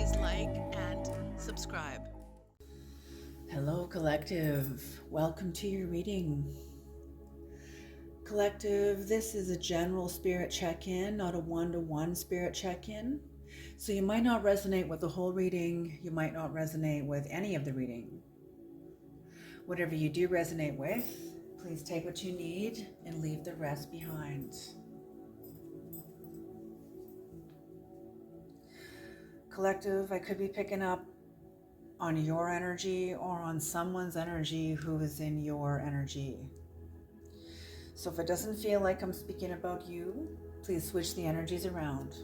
please like and subscribe. Hello, Collective. Welcome to your reading. Collective, this is a general spirit check-in, not a one-to-one spirit check-in. So you might not resonate with the whole reading. You might not resonate with any of the reading. Whatever you do resonate with, please take what you need and leave the rest behind. Collective, I could be picking up on your energy or on someone's energy who is in your energy. So if it doesn't feel like I'm speaking about you, please switch the energies around.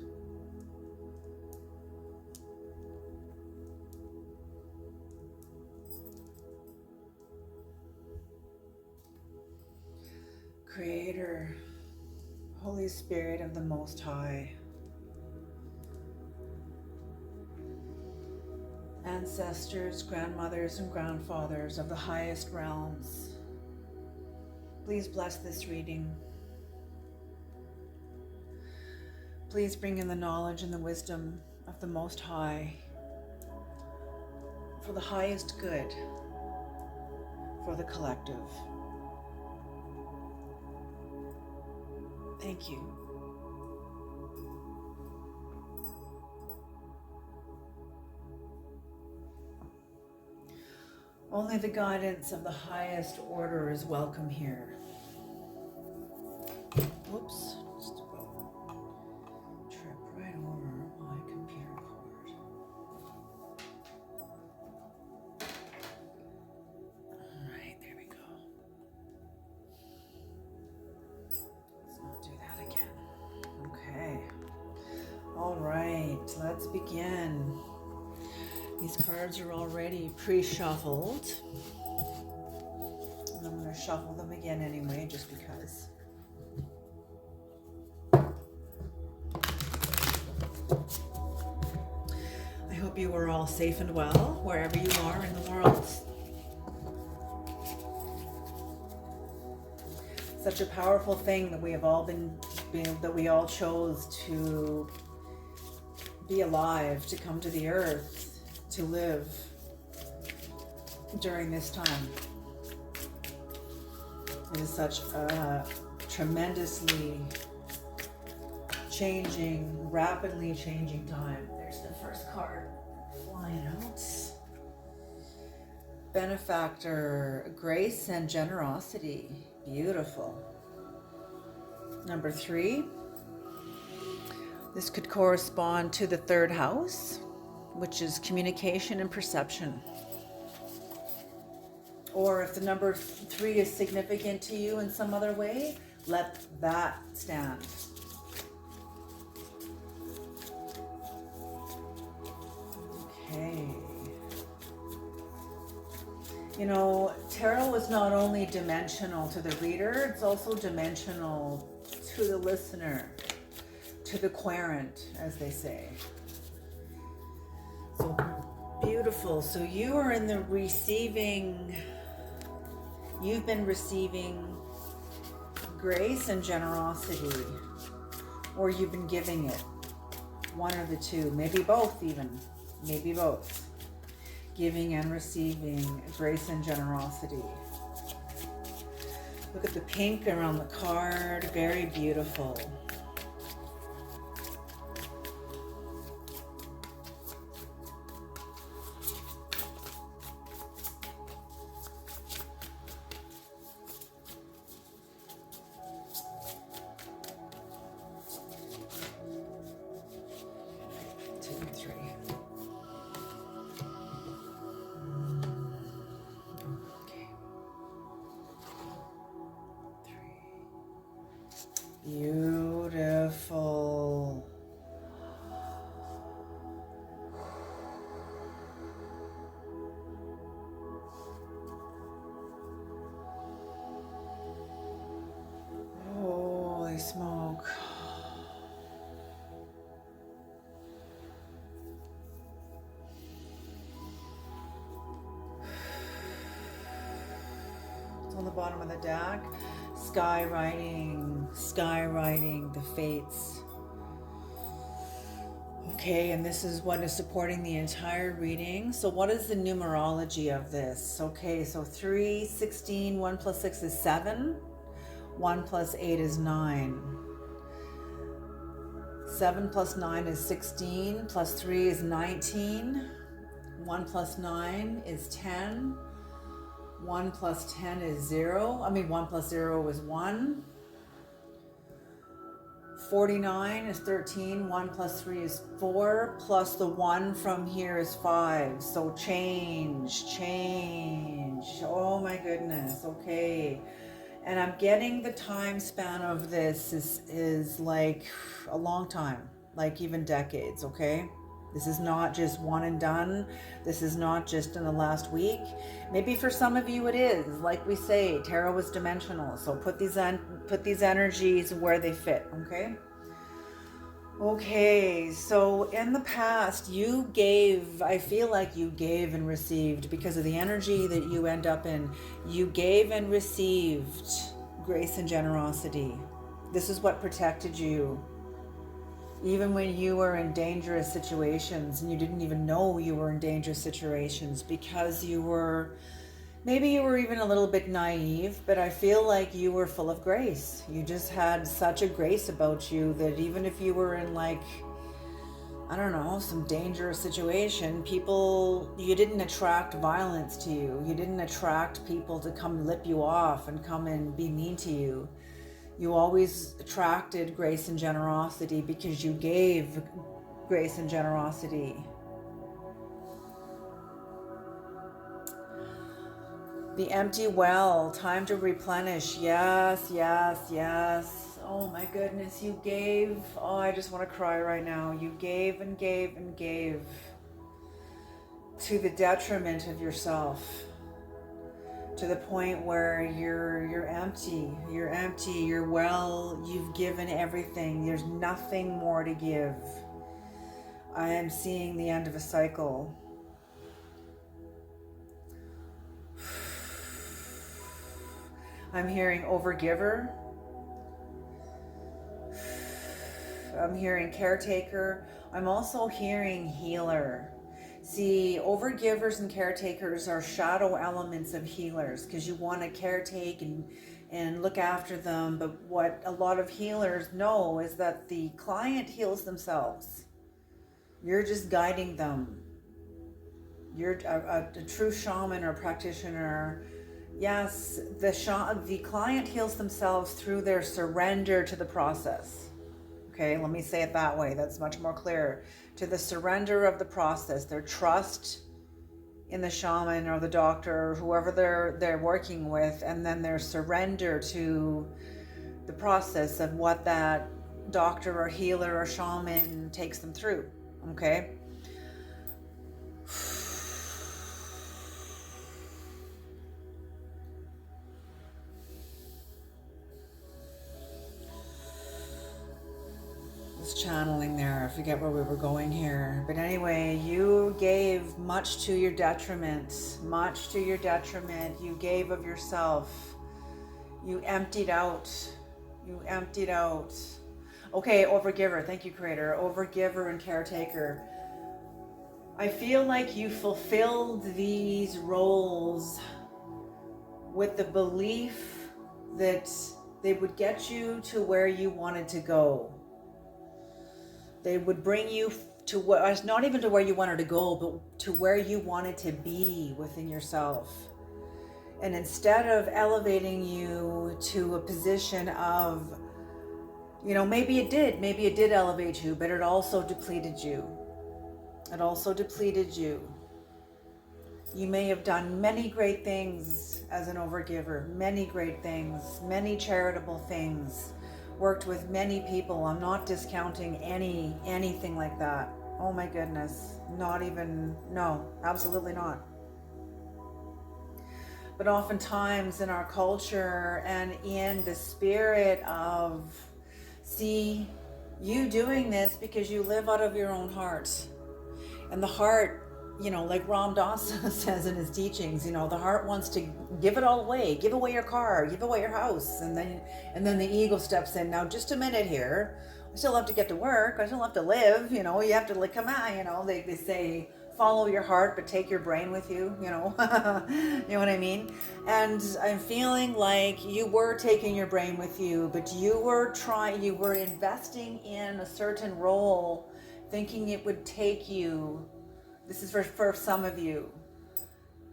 Creator, Holy Spirit of the Most High, ancestors, grandmothers, and grandfathers of the highest realms, please bless this reading. Please bring in the knowledge and the wisdom of the Most High for the highest good for the collective. Thank you. Only the guidance of the highest order is welcome here. Whoops, just about trip right over my computer cord. All right, there we go. Let's not do that again. Okay. All right, let's begin. These cards are already pre-shuffled. And I'm going to shuffle them again anyway, just because. I hope you are all safe and well, wherever you are in the world. Such a powerful thing that we have all that we all chose to be alive, to come to the earth, to live during this time. It is such a tremendously changing, rapidly changing time. There's the first card flying out. Benefactor, grace and generosity. Beautiful. Number 3. This could correspond to the 3rd house, which is communication and perception. Or if the number 3 is significant to you in some other way, let that stand. Okay. You know, tarot is not only dimensional to the reader, it's also dimensional to the listener, to the querent, as they say. So beautiful. So you are in the receiving, you've been receiving grace and generosity, or you've been giving it. One or the two, maybe both even, maybe both. Giving and receiving grace and generosity. Look at the pink around the card, very beautiful. Beautiful. Holy smoke. It's on the bottom of the deck. Skywriting the fates. Okay. Okay, and this is what is supporting the entire reading. So what is the numerology of this? Okay, so 3, 16, 1 plus 6 is 7. 1 plus 8 is 9. 7 plus 9 is 16. Plus 3 is 19. 1 plus 9 is 10. 1 plus 10 is 0. 1 plus 0 is 1. 49 is 13. 1 plus 3 is 4. Plus the 1 from here is 5. So change. Oh my goodness. Okay. And I'm getting the time span of this is like a long time, like even decades, okay? This is not just one and done. This is not just in the last week. Maybe for some of you it is. Like we say, tarot is dimensional. So put these energies where they fit, okay? Okay, so in the past you gave, I feel like you gave and received because of the energy that you end up in. You gave and received grace and generosity. This is what protected you. Even when you were in dangerous situations and you didn't even know you were in dangerous situations because maybe you were even a little bit naive, but I feel like you were full of grace. You just had such a grace about you that even if you were in some dangerous situation, you didn't attract violence to you. You didn't attract people to come lip you off and come and be mean to you. You always attracted grace and generosity because you gave grace and generosity. The empty well, time to replenish. Yes. Oh my goodness, you gave. Oh, I just want to cry right now. You gave and gave and gave to the detriment of yourself, to the point where you're empty. You're well. You've given everything. There's nothing more to give. I am seeing the end of a cycle. I'm hearing overgiver. I'm hearing caretaker. I'm also hearing healer. See, overgivers and caretakers are shadow elements of healers because you want to caretake and look after them. But what a lot of healers know is that the client heals themselves. You're just guiding them. You're a true shaman or practitioner. Yes, the client heals themselves through their surrender to the process. Okay, let me say it that way. That's much more clear. To the surrender of the process, their trust in the shaman or the doctor or whoever they're working with, and then their surrender to the process of what that doctor or healer or shaman takes them through. Okay? Channeling there. I forget where we were going here. But anyway, you gave much to your detriment. You gave of yourself. You emptied out. Okay, overgiver. Thank you, Creator. Overgiver and caretaker. I feel like you fulfilled these roles with the belief that they would get you to where you wanted to go. They would bring you to not even to where you wanted to go, but to where you wanted to be within yourself. And instead of elevating you to a position of, maybe it did elevate you, but it also depleted you. You may have done many great things as an overgiver, many great things, many charitable things. Worked with many people. I'm not discounting anything like that. Oh my goodness. No, absolutely not. But oftentimes in our culture and in the spirit of, see, you doing this because you live out of your own heart. And the heart, like Ram Dass says in his teachings, the heart wants to give it all away. Give away your car, give away your house. And then the ego steps in. Now, just a minute here. I still have to get to work. I still have to live. You have to, like, come on. They say follow your heart, but take your brain with you. You know, you know what I mean? And I'm feeling like you were taking your brain with you, but you were investing in a certain role, thinking it would take you. This is for some of you.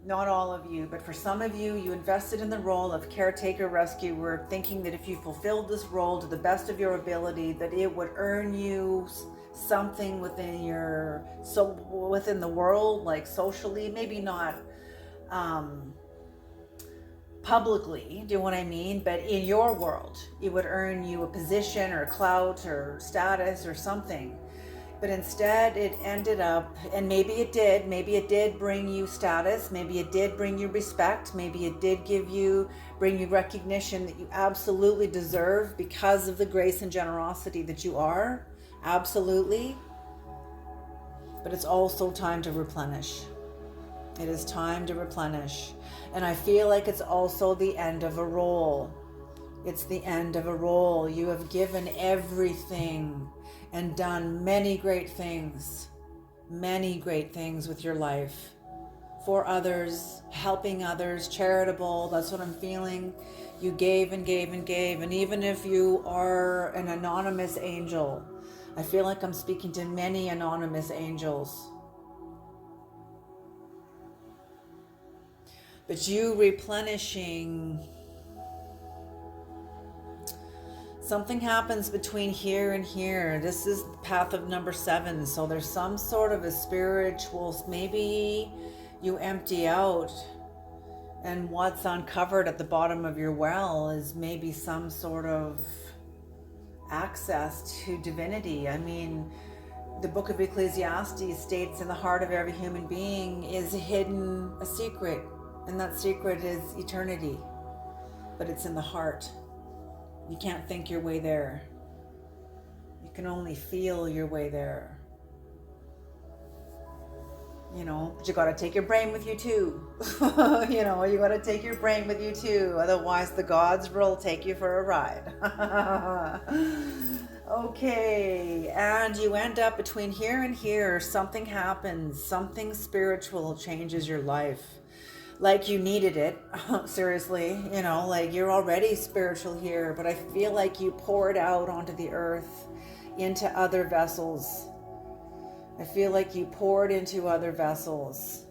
Not all of you, but for some of you, you invested in the role of caretaker rescuer, thinking that if you fulfilled this role to the best of your ability, that it would earn you something within the world, like socially, maybe not publicly, do you know what I mean? But in your world, it would earn you a position or clout or status or something. But instead it ended up, and maybe it did bring you status, maybe it did bring you respect, maybe it did bring you recognition that you absolutely deserve because of the grace and generosity that you are, absolutely. But it's also time to replenish. It is time to replenish. And I feel like it's also the end of a role. It's the end of a role. You have given everything and done many great things with your life, for others, helping others, charitable. That's what I'm feeling. You gave and gave and gave. And even if you are an anonymous angel, I feel like I'm speaking to many anonymous angels. But you replenishing, something happens between here and here. This is the path of number 7. So there's some sort of a spiritual, maybe you empty out, and what's uncovered at the bottom of your well is maybe some sort of access to divinity. I mean, the book of Ecclesiastes states in the heart of every human being is hidden a secret, and that secret is eternity, but it's in the heart. You can't think your way there. You can only feel your way there. But you got to take your brain with you too. You got to take your brain with you too. Otherwise, the gods will take you for a ride. Okay, and you end up between here and here. Something happens. Something spiritual changes your life. Like you needed it. Seriously, like you're already spiritual here, but I feel like you poured out onto the earth, into other vessels. I feel like you poured into other vessels.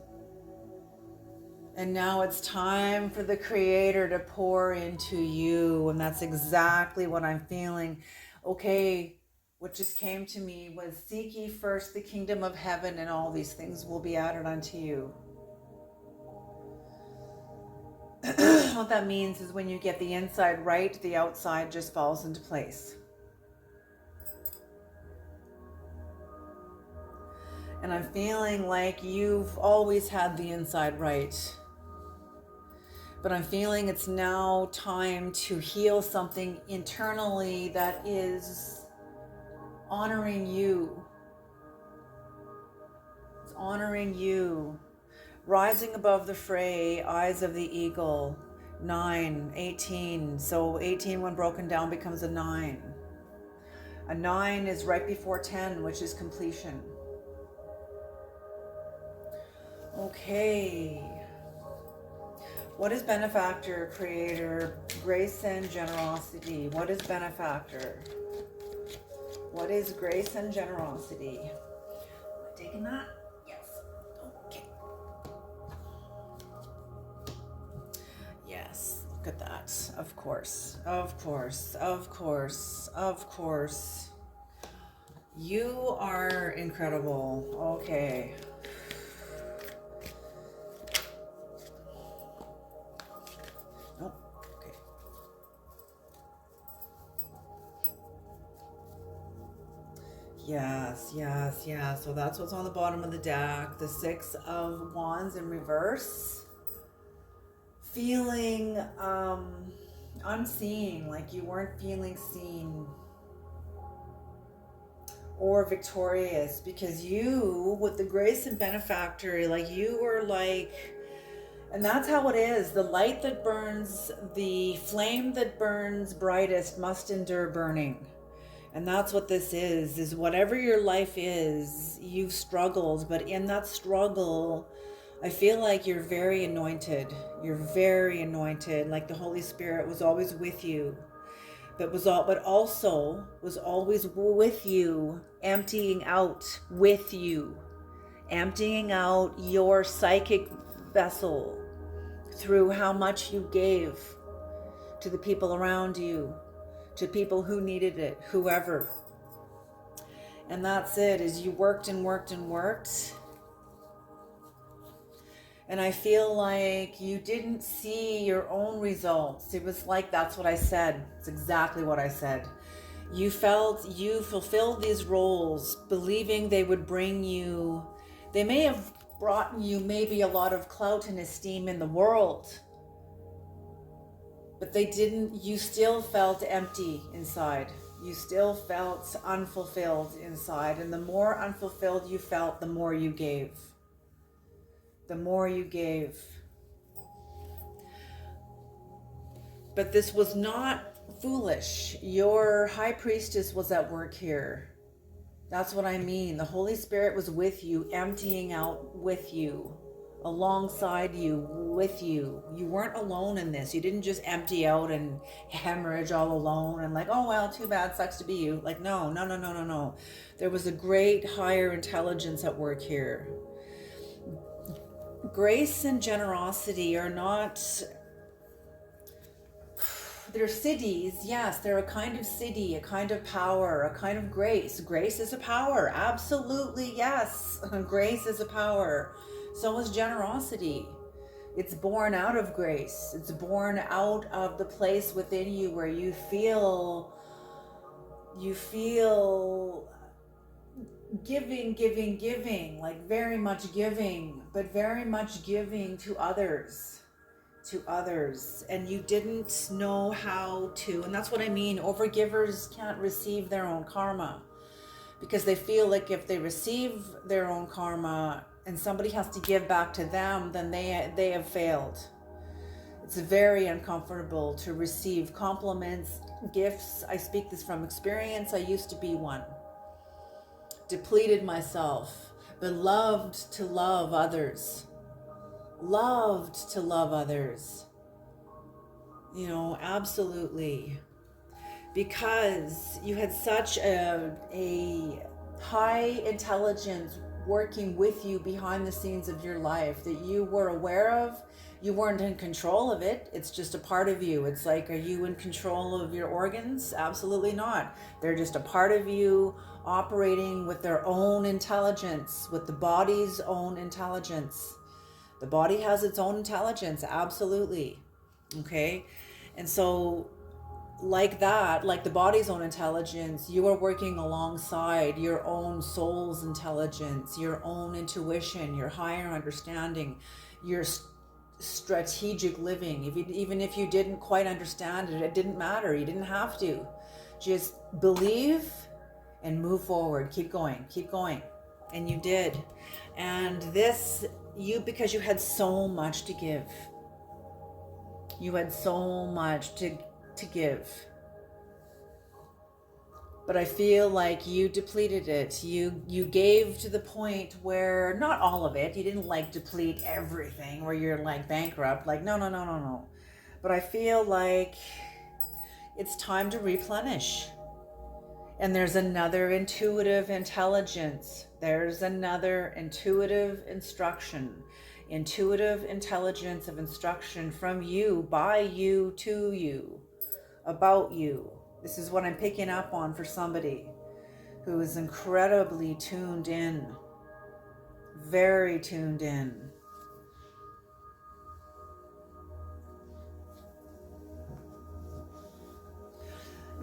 And now it's time for the Creator to pour into you. And that's exactly what I'm feeling. Okay, what just came to me was, seek ye first the kingdom of heaven, and all these things will be added unto you. What that means is when you get the inside right, the outside just falls into place. And I'm feeling like you've always had the inside right. But I'm feeling it's now time to heal something internally that is honoring you. It's honoring you. Rising above the fray, eyes of the eagle. 9, 18. So 18 when broken down becomes a 9. A 9 is right before 10, which is completion. Okay. What is benefactor, creator, grace and generosity? What is benefactor? What is grace and generosity? Am I taking that? Yes. Okay. Yes, look at that. Of course, of course, of course, of course. You are incredible. Okay. Yes, yes, yes. So that's what's on the bottom of the deck. The 6 of Wands in reverse. Feeling unseen, like you weren't feeling seen or victorious, because you, with the grace and benefactor, like you were like, and that's how it is. The light that burns, the flame that burns brightest must endure burning. And that's what this is whatever your life is, you've struggled, but in that struggle, I feel like you're very anointed. You're very anointed, like the Holy Spirit was always with you, but also was always with you, emptying out your psychic vessel through how much you gave to the people around you, to people who needed it, whoever. And that's it, is you worked and worked and worked. And I feel like you didn't see your own results. It was like, that's what I said. It's exactly what I said. You felt you fulfilled these roles, believing they would bring you, they may have brought you maybe a lot of clout and esteem in the world, but they didn't, you still felt empty inside. You still felt unfulfilled inside. And the more unfulfilled you felt, the more you gave. The more you gave. But this was not foolish. Your high priestess was at work here. That's what I mean. The Holy Spirit was with you, emptying out with you, alongside you, with you. You weren't alone in this. You didn't just empty out and hemorrhage all alone and like, oh, well, too bad, sucks to be you. Like, no. There was a great higher intelligence at work here. Grace and generosity are not, they're cities. Yes, they're a kind of city, a kind of power, a kind of grace. Grace is a power. Absolutely, yes. Grace is a power. So is generosity. It's born out of grace. It's born out of the place within you where you feel giving, like very much giving, but very much giving to others. And you didn't know how to, and that's what I mean. Overgivers can't receive their own karma because they feel like if they receive their own karma and somebody has to give back to them, then they have failed. It's very uncomfortable to receive compliments, gifts. I speak this from experience. I used to be one. Depleted myself, but loved to love others. You know, absolutely. Because you had such a high intelligence working with you behind the scenes of your life that you were aware of. You weren't in control of it. It's just a part of you. It's like, are you in control of your organs? Absolutely not. They're just a part of you operating with their own intelligence, with the body's own intelligence. The body has its own intelligence, absolutely. Okay? And so, like that, like the body's own intelligence, you are working alongside your own soul's intelligence, your own intuition, your higher understanding, your strategic living. Even if you didn't quite understand it, it didn't matter. You didn't have to. Just believe and move forward. Keep going. And you did. And this, because you had so much to give. You had so much to give. But I feel like you depleted it. You gave to the point where, not all of it, you didn't like deplete everything where you're like bankrupt. Like, no. But I feel like it's time to replenish. And there's another intuitive intelligence. There's another intuitive instruction, intuitive intelligence of instruction from you, by you, to you, about you. This is what I'm picking up on for somebody who is incredibly tuned in, very tuned in.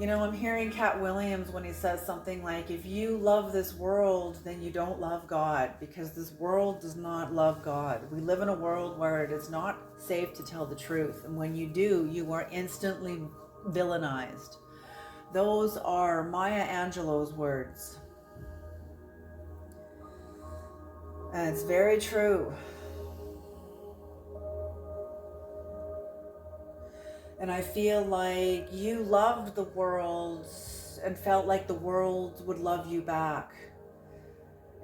You know, I'm hearing Cat Williams when he says something like, if you love this world, then you don't love God, because this world does not love God. We live in a world where it is not safe to tell the truth. And when you do, you are instantly villainized. Those are Maya Angelou's words. And it's very true. And I feel like you loved the world and felt like the world would love you back.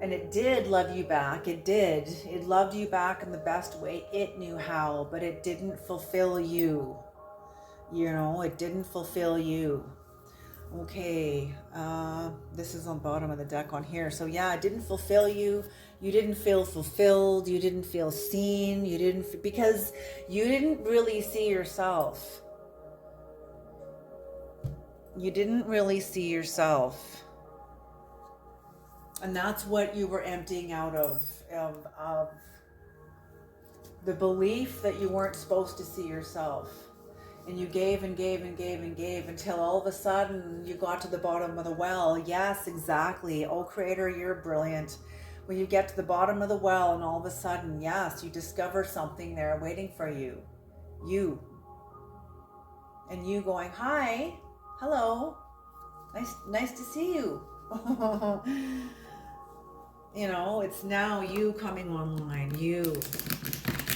And it did love you back. It did. It loved you back in the best way it knew how, but it didn't fulfill you. You know, it didn't fulfill you. Okay, this is on the bottom of the deck on here. So yeah, it didn't fulfill you. You didn't feel fulfilled. You didn't feel seen. You didn't, because you didn't really see yourself. You didn't really see yourself. And that's what you were emptying out of the belief that you weren't supposed to see yourself. And you gave and gave and gave and gave until all of a sudden you got to the bottom of the well. Yes, exactly. Oh, Creator, you're brilliant. When you get to the bottom of the well and all of a sudden, yes, you discover something there waiting for you. You. And you going, hi, hello, nice to see you. You know, it's now you coming online, you.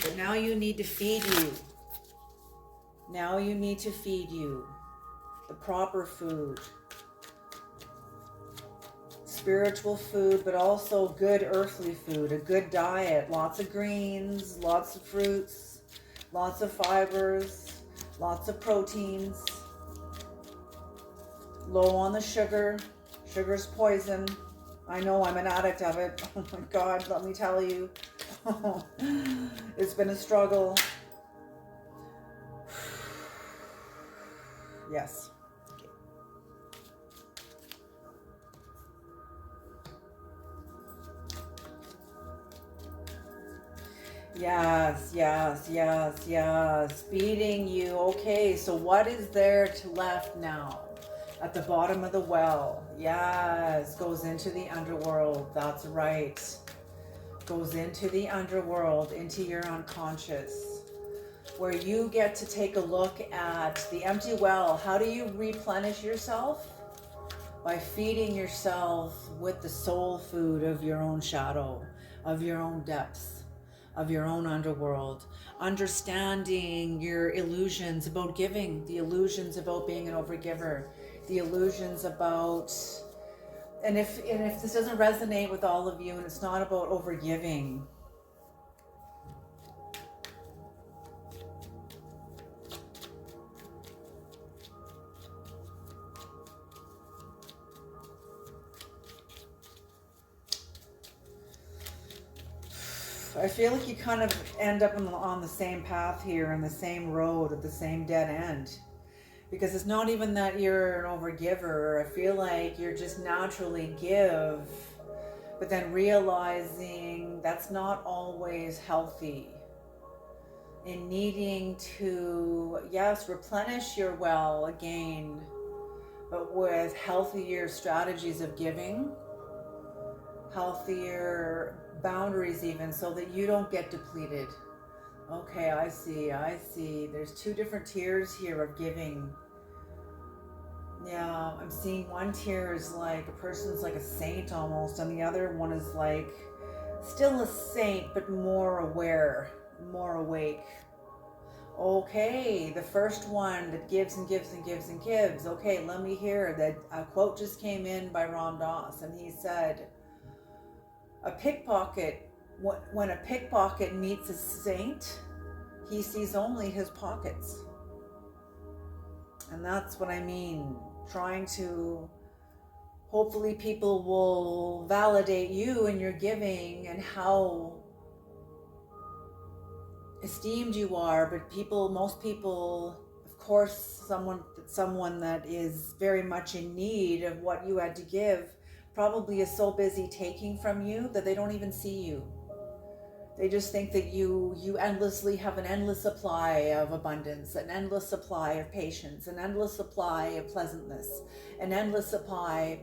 But now you need to feed you. Now you need to feed you the proper food. Spiritual food, but also good earthly food, a good diet, lots of greens, lots of fruits, lots of fibers, lots of proteins, low on the sugar. Sugar's poison. I know, I'm an addict of it. Oh my God, let me tell you. It's been a struggle. Yes. Yes, yes, yes, yes. Feeding you. Okay, so what is there to left now? At the bottom of the well. Yes, goes into the underworld. That's right. Goes into the underworld, into your unconscious, where you get to take a look at the empty well. How do you replenish yourself? By feeding yourself with the soul food of your own shadow, of your own depths, of your own underworld. Understanding your illusions about giving, the illusions about being an overgiver, the illusions about, and if this doesn't resonate with all of you and it's not about overgiving, I feel like you kind of end up on the same path here, in the same road, at the same dead end. Because it's not even that you're an overgiver. I feel like you're just naturally give, but then realizing that's not always healthy. In needing to, yes, replenish your well again, but with healthier strategies of giving, healthier boundaries even, so that you don't get depleted. Okay, I see. There's two different tiers here of giving. Yeah, I'm seeing one tier is like a person's like a saint almost, and the other one is like still a saint, but more aware, more awake. Okay, the first one that gives and gives and gives and gives. Okay, let me hear that. A quote just came in by Ram Dass, and he said, a pickpocket, when a pickpocket meets a saint, he sees only his pockets. And that's what I mean. Trying to, hopefully people will validate you in your giving and how esteemed you are. But most people, of course, someone that is very much in need of what you had to give probably is so busy taking from you that they don't even see you. They just think that you endlessly have an endless supply of abundance, an endless supply of patience, an endless supply of pleasantness, an endless supply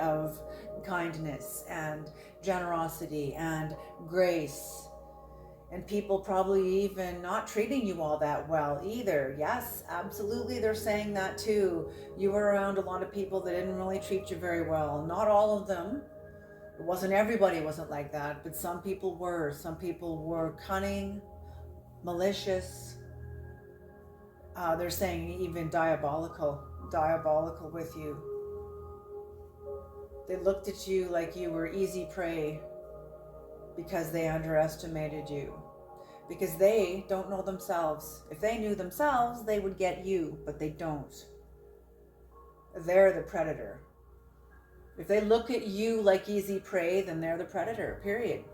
of kindness and generosity and grace. And people probably even not treating you all that well either. Yes, absolutely, they're saying that too. You were around a lot of people that didn't really treat you very well. Not all of them. It wasn't everybody wasn't like that, but some people were. Some people were cunning, malicious. They're saying even diabolical with you. They looked at you like you were easy prey because they underestimated you. Because they don't know themselves. If they knew themselves, they would get you, but they don't. They're the predator. If they look at you like easy prey, then they're the predator, period.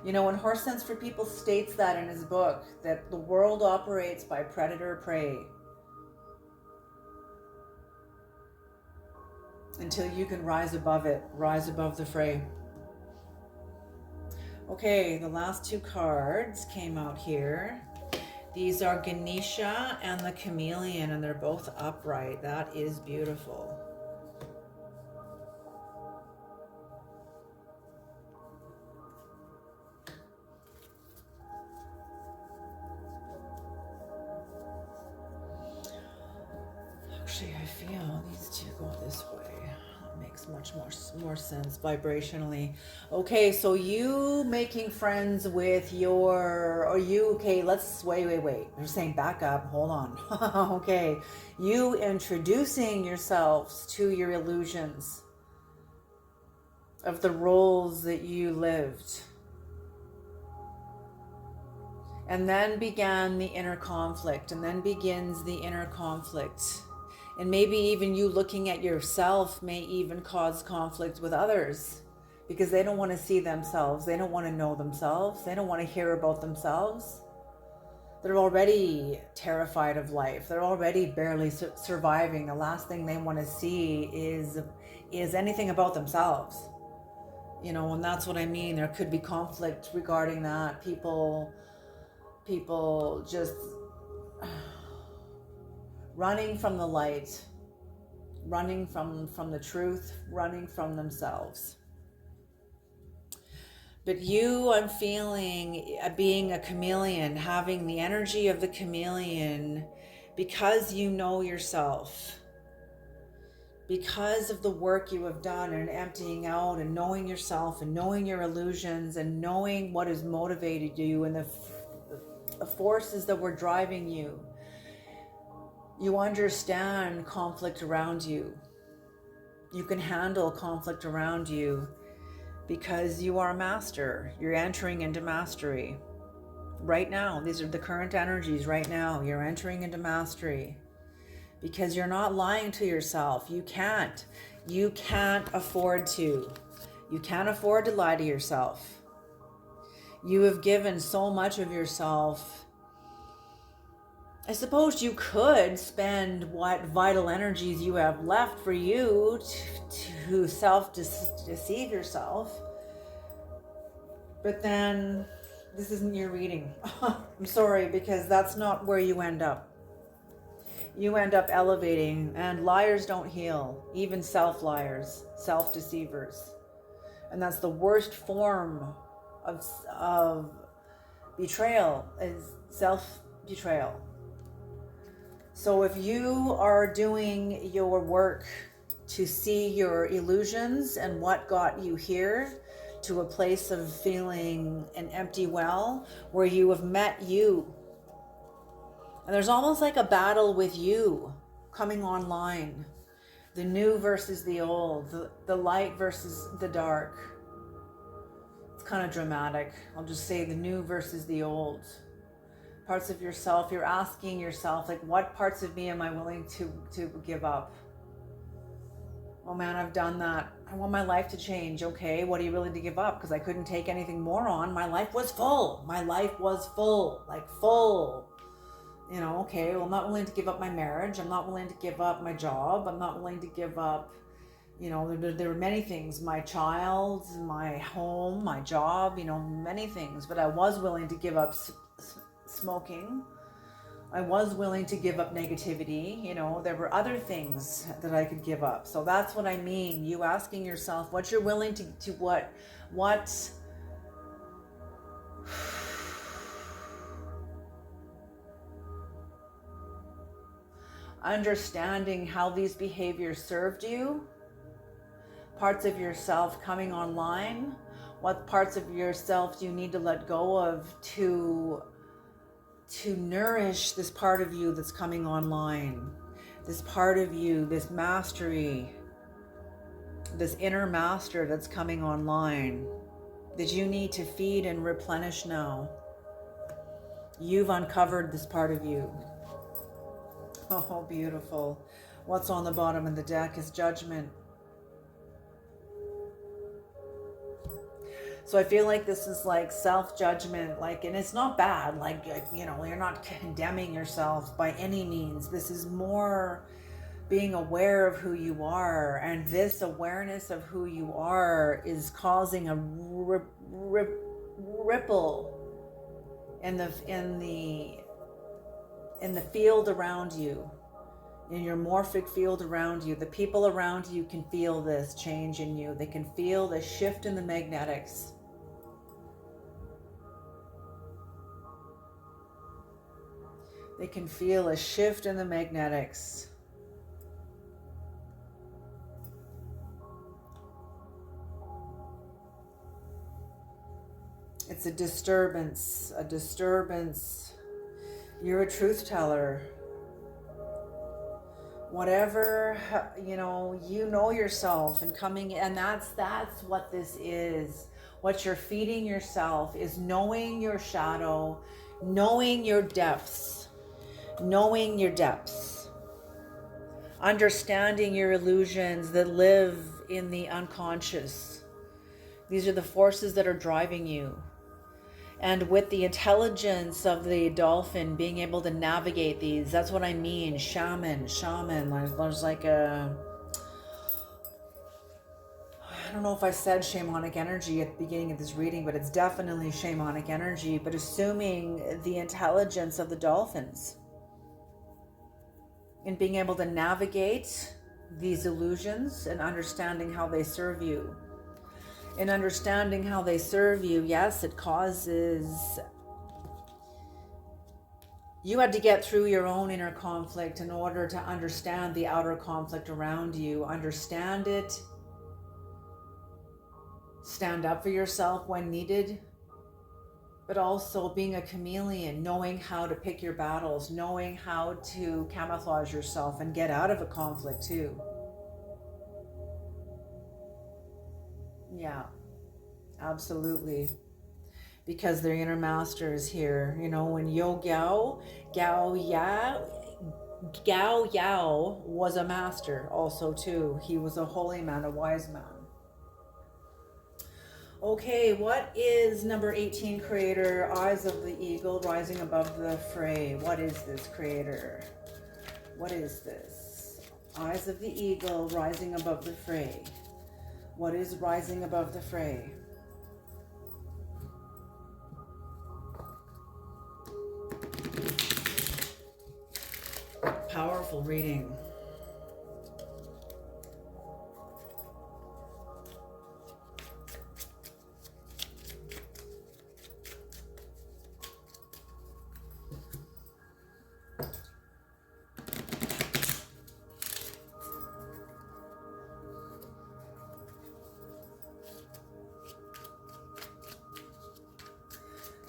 You know, when Horse Sense for People states that in his book, that the world operates by predator-prey. Until you can rise above it, rise above the fray. Okay, the last two cards came out here. These are Ganesha and the Chameleon, and they're both upright. That is beautiful. Actually, I feel these two go this way. It makes much more sense vibrationally. Okay, so you making friends with okay, let's wait. They're saying back up, hold on. Okay, you introducing yourselves to your illusions of the roles that you lived. And then began the inner conflict, and then begins the inner conflict. And maybe even you looking at yourself may even cause conflict with others because they don't want to see themselves. They don't want to know themselves. They don't want to hear about themselves. They're already terrified of life. They're already barely surviving. The last thing they want to see is anything about themselves. You know, and that's what I mean. There could be conflict regarding that. People just running from the light, running from the truth, running from themselves. But you, I'm feeling being a chameleon, having the energy of the chameleon, because you know yourself, because of the work you have done and emptying out and knowing yourself and knowing your illusions and knowing what has motivated you and the forces that were driving you. You understand conflict around you. You can handle conflict around you because you are a master. You're entering into mastery. Right now, these are the current energies right now. You're entering into mastery because you're not lying to yourself. You can't afford to. You can't afford to lie to yourself. You have given so much of yourself. I suppose you could spend what vital energies you have left for you to self-deceive yourself. But then this isn't your reading. I'm sorry, because that's not where you end up. You end up elevating, and liars don't heal, even self-liars, self-deceivers. And that's the worst form of betrayal, is self-betrayal. So if you are doing your work to see your illusions and what got you here to a place of feeling an empty well where you have met you, and there's almost like a battle with you coming online, the new versus the old, the light versus the dark. It's kind of dramatic. I'll just say the new versus the old. Parts of yourself, you're asking yourself, like, what parts of me am I willing to give up? Oh man, I've done that. I want my life to change. Okay, what are you willing to give up? Because I couldn't take anything more on. My life was full. Like full. You know, okay, well, I'm not willing to give up my marriage. I'm not willing to give up my job. I'm not willing to give up, you know, there were many things. My child, my home, my job, you know, many things. But I was willing to give up smoking. I was willing to give up negativity. You know, there were other things that I could give up. So that's what I mean. You asking yourself what you're willing to what understanding how these behaviors served you, parts of yourself coming online, what parts of yourself do you need to let go of to nourish this part of you that's coming online, this part of you, this mastery, this inner master that's coming online that you need to feed and replenish now. You've uncovered this part of you. Oh, beautiful. What's on the bottom of the deck is judgment. So I feel like this is like self-judgment, like, and it's not bad, like, you know, you're not condemning yourself by any means. This is more being aware of who you are, and this awareness of who you are is causing a ripple in the field around you, in your morphic field around you. The people around you can feel this change in you. They can feel the shift in the magnetics. They can feel a shift in the magnetics. It's a disturbance, a disturbance. You're a truth teller. Whatever, you know yourself, and coming, and that's what this is. What you're feeding yourself is knowing your shadow, knowing your depths, understanding your illusions that live in the unconscious. These are the forces that are driving you. And with the intelligence of the dolphin, being able to navigate these, that's what I mean. Shaman. There's like a, I don't know if I said shamanic energy at the beginning of this reading, but it's definitely shamanic energy, but assuming the intelligence of the dolphins and being able to navigate these illusions and understanding how they serve you. In understanding how they serve you, yes, it causes... You had to get through your own inner conflict in order to understand the outer conflict around you. Understand it. Stand up for yourself when needed. But also being a chameleon, knowing how to pick your battles, knowing how to camouflage yourself and get out of a conflict too. Yeah, absolutely. Because their inner master is here. You know, when Gao Yao was a master also too. He was a holy man, a wise man. Okay, what is number 18 creator? Eyes of the eagle rising above the fray. What is this, creator? What is this? Eyes of the eagle rising above the fray. What is rising above the fray? Powerful reading.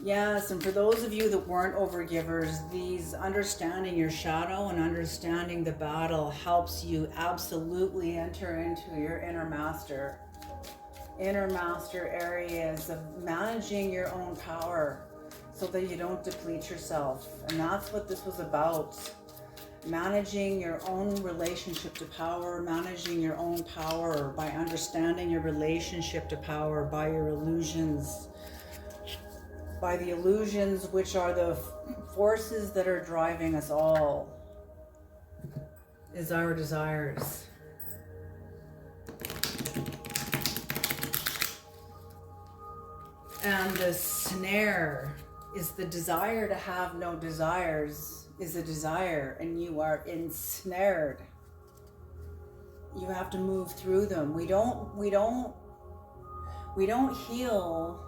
Yes, and for those of you that weren't overgivers, these understanding your shadow and understanding the battle helps you absolutely enter into your inner master areas of managing your own power so that you don't deplete yourself. And that's what this was about. Managing your own relationship to power, managing your own power by understanding your relationship to power, by your illusions, by the illusions which are the forces that are driving us all, is our desires. And the snare is the desire to have no desires, is a desire, and you are ensnared. You have to move through them. We don't heal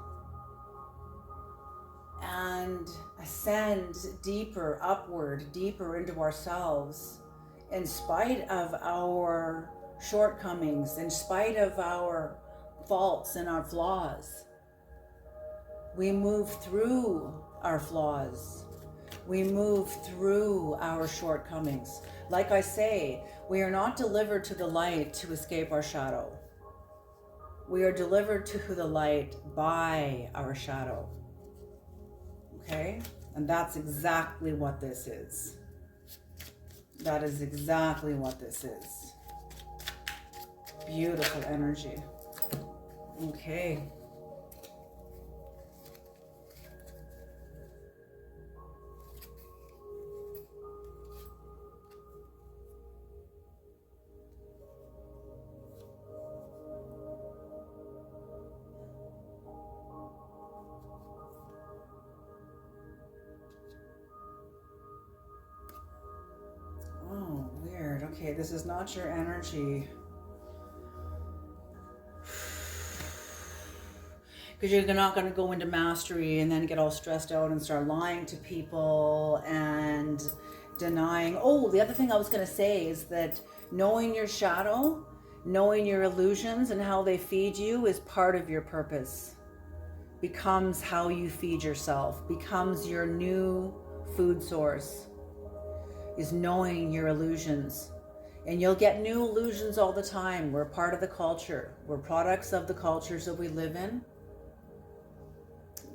and ascend deeper, upward, deeper into ourselves, in spite of our shortcomings, in spite of our faults and our flaws. We move through our flaws. We move through our shortcomings. Like I say, we are not delivered to the light to escape our shadow. We are delivered to the light by our shadow. Okay? And that's exactly what this is. That is exactly what this is. Beautiful energy. Okay. Oh, weird. Okay, this is not your energy. Because you're not going to go into mastery and then get all stressed out and start lying to people and denying. Oh, the other thing I was going to say is that knowing your shadow, knowing your illusions and how they feed you is part of your purpose. Becomes how you feed yourself, becomes your new food source, is knowing your illusions. And you'll get new illusions all the time. We're part of the culture. We're products of the cultures that we live in.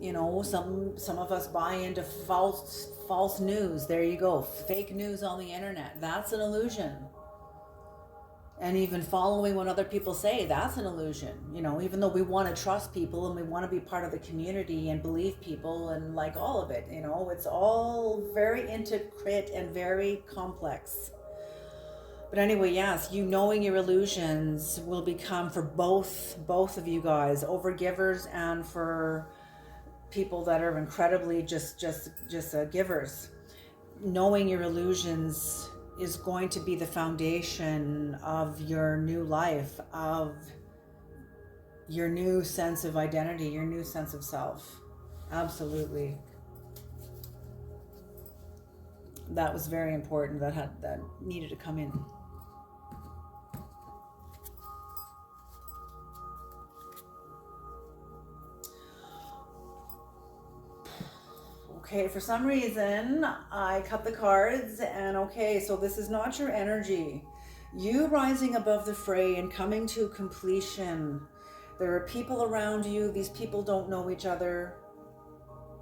You know, some of us buy into false news. There you go. Fake news on the internet. That's an illusion. And even following what other people say, that's an illusion. You know, even though we want to trust people and we want to be part of the community and believe people and like all of it, you know, it's all very intricate and very complex. But anyway, yes, you knowing your illusions will become for both of you guys, overgivers and for people that are incredibly just givers. Knowing your illusions is going to be the foundation of your new life, of your new sense of identity, your new sense of self. Absolutely. That was very important. That needed to come in. Okay, for some reason, I cut the cards and okay, so this is not your energy. You rising above the fray and coming to completion. There are people around you. These people don't know each other.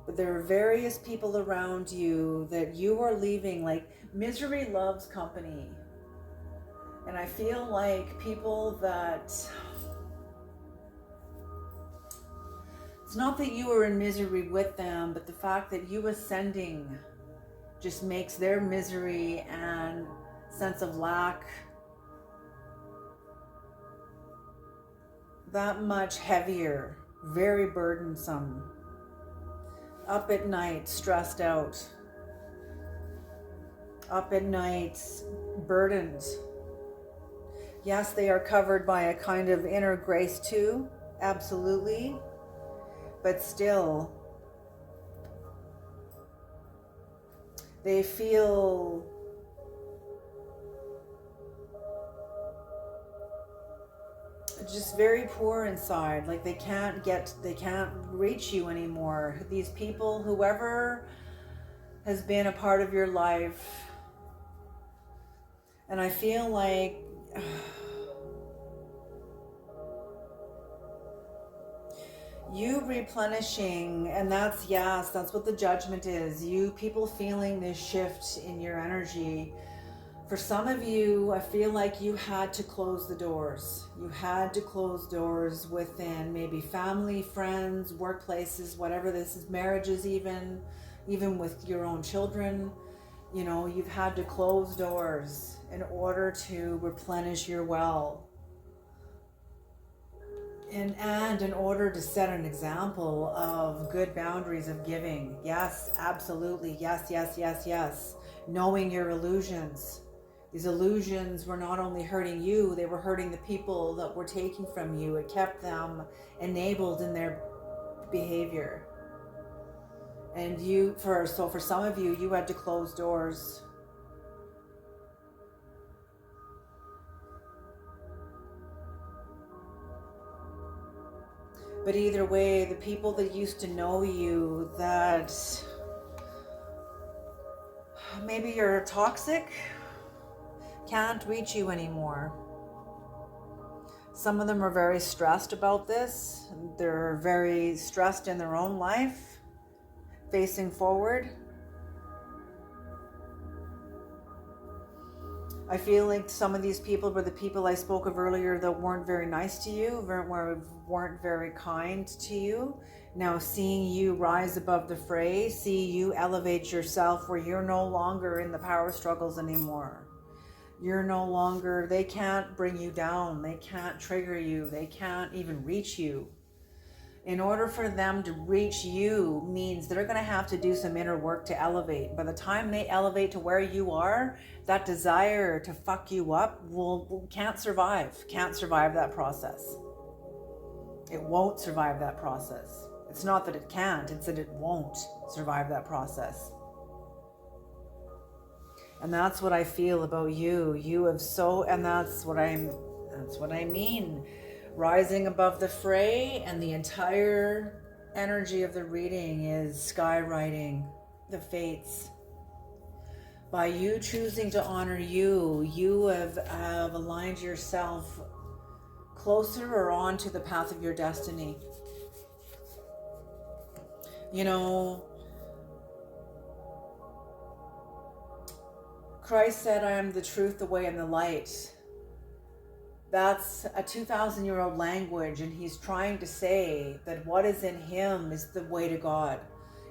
But there are various people around you that you are leaving. Like, misery loves company. And I feel like people that... It's not that you are in misery with them, but the fact that you ascending just makes their misery and sense of lack that much heavier, very burdensome. Up at night, stressed out. Up at night, burdened. Yes, they are covered by a kind of inner grace too, absolutely. But still, they feel just very poor inside. Like they can't reach you anymore. These people, whoever has been a part of your life, and I feel like you replenishing, and that's what the judgment is. You people feeling this shift in your energy. For some of you, I feel like you had to close the doors. You had to close doors within maybe family, friends, workplaces, whatever this is, marriages even with your own children. You know, you've had to close doors in order to replenish your well. And in order to set an example of good boundaries of giving. Yes, absolutely. Yes. Knowing your illusions. These illusions were not only hurting you, they were hurting the people that were taking from you. It kept them enabled in their behavior. And for some of you, you had to close doors. But either way, the people that used to know you, that maybe you're toxic, can't reach you anymore. Some of them are very stressed about this. They're very stressed in their own life, facing forward. I feel like some of these people were the people I spoke of earlier that weren't very nice to you, weren't very kind to you. Now seeing you rise above the fray, see you elevate yourself where you're no longer in the power struggles anymore. You're no longer, they can't bring you down. They can't trigger you. They can't even reach you. In order for them to reach you means they're going to have to do some inner work to elevate. By the time they elevate to where you are, that desire to fuck you up can't survive that process. It won't survive that process. It's not that it can't, it's that it won't survive that process. And that's what I feel about you. You have and that's what I mean. Rising above the fray, and the entire energy of the reading is skywriting the fates. By you choosing to honor you, you have aligned yourself closer or onto the path of your destiny. You know, Christ said, I am the truth, the way, and the light. That's a 2,000-year-old language, and he's trying to say that what is in him is the way to God.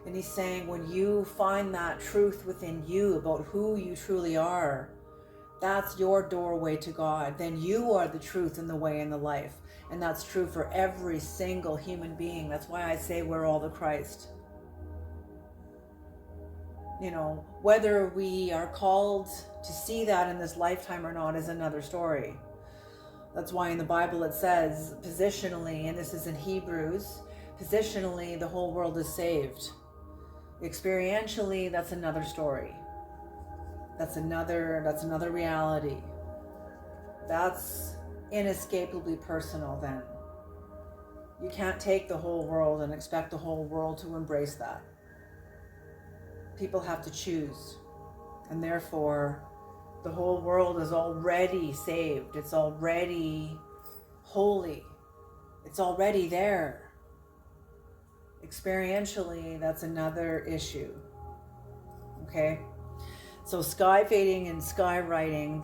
And he's saying when you find that truth within you about who you truly are, that's your doorway to God. Then you are the truth and the way and the life. And that's true for every single human being. That's why I say we're all the Christ. You know, whether we are called to see that in this lifetime or not is another story. That's why in the Bible it says, positionally, and this is in Hebrews, positionally the whole world is saved. Experientially, that's another story. That's another reality. That's inescapably personal then. You can't take the whole world and expect the whole world to embrace that. People have to choose. And therefore, the whole world is already saved. It's already holy. It's already there. Experientially, that's another issue. Okay? So sky fading and skywriting,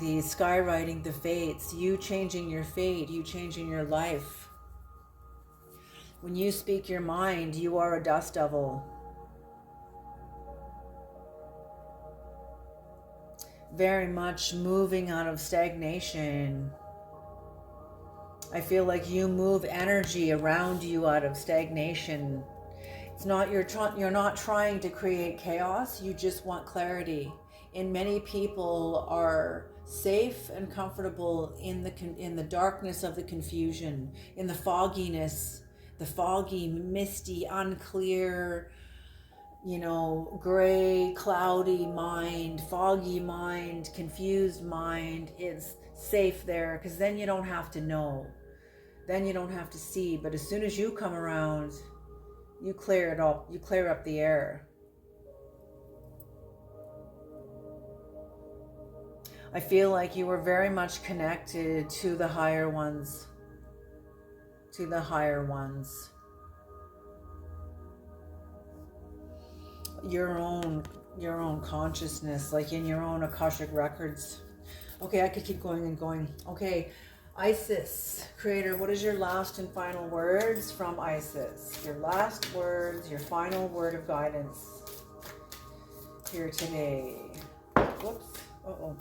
the fates, you changing your fate, you changing your life. When you speak your mind, you are a dust devil. Very much moving out of stagnation. I feel like you move energy around you out of stagnation. It's not you're not trying to create chaos, you just want clarity. And many people are safe and comfortable in the darkness of the confusion, in the fogginess, the foggy, misty, unclear, gray, cloudy mind, foggy mind, confused mind. It's safe there because then you don't have to know. Then you don't have to see. But as soon as you come around, you clear it up. You clear up the air. I feel like you were very much connected to the higher ones. To the higher ones. Your own consciousness, like in your own Akashic records. Okay, I could keep going and going. Okay, Isis, creator, what is your last and final words from Isis? Your last words, your final word of guidance here today. Whoops. Uh-oh.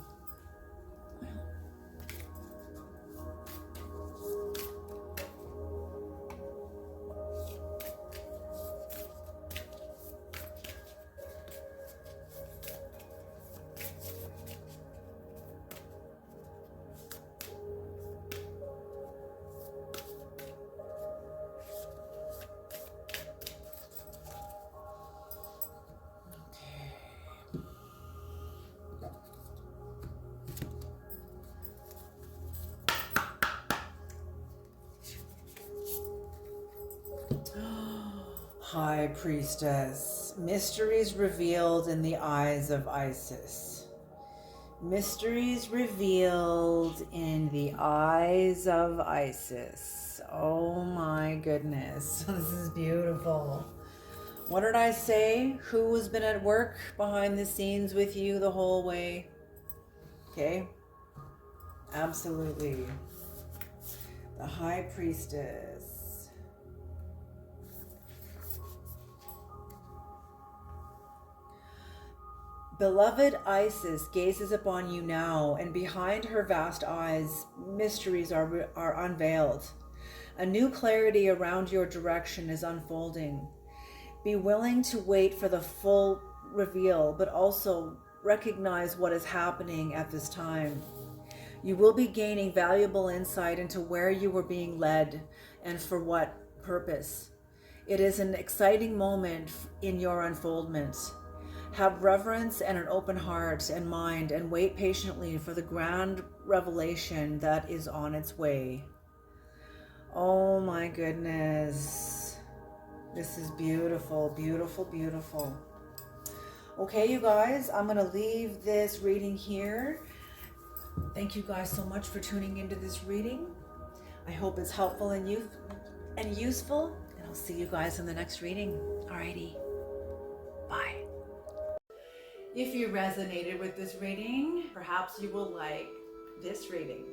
High Priestess, mysteries revealed in the eyes of Isis. Mysteries revealed in the eyes of Isis. Oh my goodness. This is beautiful. What did I say? Who has been at work behind the scenes with you the whole way? Okay. Absolutely. The High Priestess. Beloved Isis gazes upon you now, and behind her vast eyes, mysteries are unveiled. A new clarity around your direction is unfolding. Be willing to wait for the full reveal, but also recognize what is happening at this time. You will be gaining valuable insight into where you were being led and for what purpose. It is an exciting moment in your unfoldment. Have reverence and an open heart and mind, and wait patiently for the grand revelation that is on its way. Oh my goodness. This is beautiful, beautiful, beautiful. Okay, you guys, I'm going to leave this reading here. Thank you guys so much for tuning into this reading. I hope it's helpful and useful, and I'll see you guys in the next reading. Alrighty. Bye. If you resonated with this reading, perhaps you will like this reading.